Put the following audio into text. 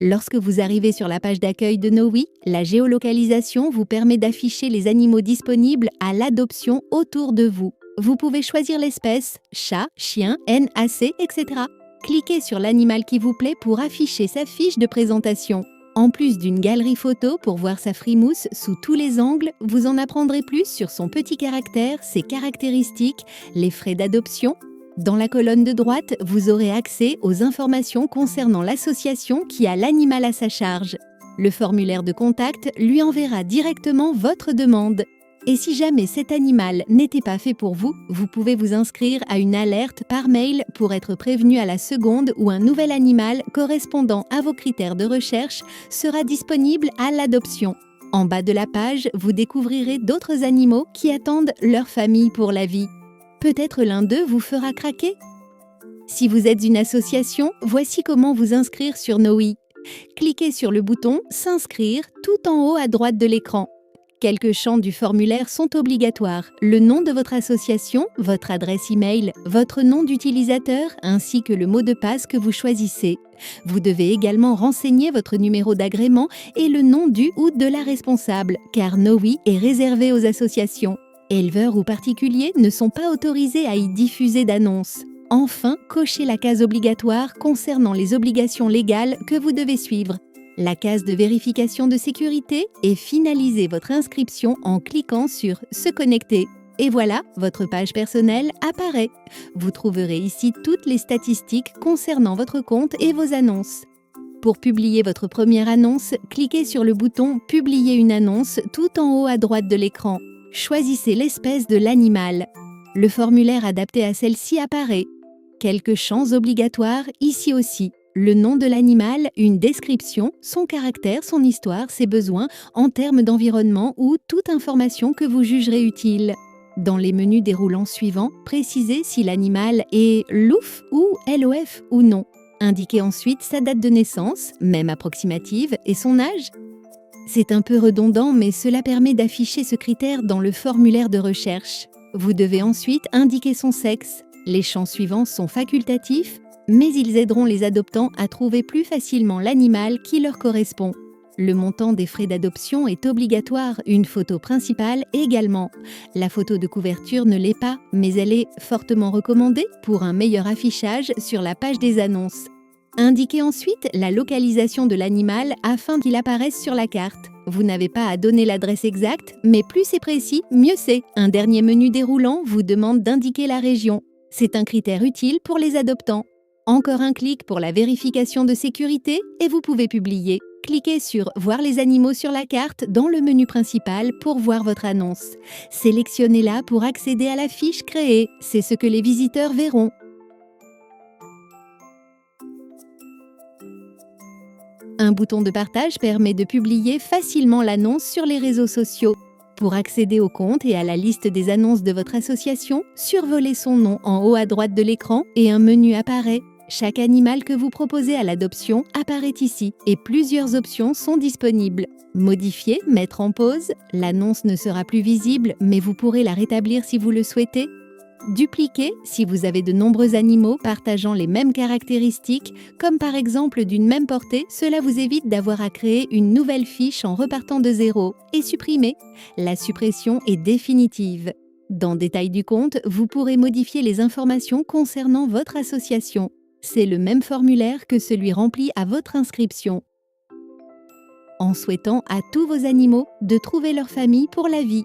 Lorsque vous arrivez sur la page d'accueil de Nowy, la géolocalisation vous permet d'afficher les animaux disponibles à l'adoption autour de vous. Vous pouvez choisir l'espèce, chat, chien, NAC, etc. Cliquez sur l'animal qui vous plaît pour afficher sa fiche de présentation. En plus d'une galerie photo pour voir sa frimousse sous tous les angles, vous en apprendrez plus sur son petit caractère, ses caractéristiques, les frais d'adoption. Dans la colonne de droite, vous aurez accès aux informations concernant l'association qui a l'animal à sa charge. Le formulaire de contact lui enverra directement votre demande. Et si jamais cet animal n'était pas fait pour vous, vous pouvez vous inscrire à une alerte par mail pour être prévenu à la seconde où un nouvel animal correspondant à vos critères de recherche sera disponible à l'adoption. En bas de la page, vous découvrirez d'autres animaux qui attendent leur famille pour la vie. Peut-être l'un d'eux vous fera craquer. Si vous êtes une association, voici comment vous inscrire sur Nowy. Cliquez sur le bouton « S'inscrire » tout en haut à droite de l'écran. Quelques champs du formulaire sont obligatoires. Le nom de votre association, votre adresse e-mail, votre nom d'utilisateur ainsi que le mot de passe que vous choisissez. Vous devez également renseigner votre numéro d'agrément et le nom du ou de la responsable, car Nowy est réservé aux associations. Éleveurs ou particuliers ne sont pas autorisés à y diffuser d'annonces. Enfin, cochez la case obligatoire concernant les obligations légales que vous devez suivre. La case de vérification de sécurité et finalisez votre inscription en cliquant sur « Se connecter ». Et voilà, votre page personnelle apparaît. Vous trouverez ici toutes les statistiques concernant votre compte et vos annonces. Pour publier votre première annonce, cliquez sur le bouton « Publier une annonce » tout en haut à droite de l'écran. Choisissez l'espèce de l'animal. Le formulaire adapté à celle-ci apparaît. Quelques champs obligatoires ici aussi. Le nom de l'animal, une description, son caractère, son histoire, ses besoins en termes d'environnement ou toute information que vous jugerez utile. Dans les menus déroulants suivants, précisez si l'animal est LOF ou LOF ou non. Indiquez ensuite sa date de naissance, même approximative, et son âge. C'est un peu redondant, mais cela permet d'afficher ce critère dans le formulaire de recherche. Vous devez ensuite indiquer son sexe. Les champs suivants sont facultatifs, mais ils aideront les adoptants à trouver plus facilement l'animal qui leur correspond. Le montant des frais d'adoption est obligatoire, une photo principale également. La photo de couverture ne l'est pas, mais elle est fortement recommandée pour un meilleur affichage sur la page des annonces. Indiquez ensuite la localisation de l'animal afin qu'il apparaisse sur la carte. Vous n'avez pas à donner l'adresse exacte, mais plus c'est précis, mieux c'est. Un dernier menu déroulant vous demande d'indiquer la région. C'est un critère utile pour les adoptants. Encore un clic pour la vérification de sécurité et vous pouvez publier. Cliquez sur « Voir les animaux sur la carte » dans le menu principal pour voir votre annonce. Sélectionnez-la pour accéder à la fiche créée. C'est ce que les visiteurs verront. Un bouton de partage permet de publier facilement l'annonce sur les réseaux sociaux. Pour accéder au compte et à la liste des annonces de votre association, survolez son nom en haut à droite de l'écran et un menu apparaît. Chaque animal que vous proposez à l'adoption apparaît ici et plusieurs options sont disponibles. Modifier, mettre en pause, l'annonce ne sera plus visible mais vous pourrez la rétablir si vous le souhaitez. Dupliquer, si vous avez de nombreux animaux partageant les mêmes caractéristiques, comme par exemple d'une même portée, cela vous évite d'avoir à créer une nouvelle fiche en repartant de zéro. Et supprimer, la suppression est définitive. Dans Détail du compte, vous pourrez modifier les informations concernant votre association. C'est le même formulaire que celui rempli à votre inscription. En souhaitant à tous vos animaux de trouver leur famille pour la vie.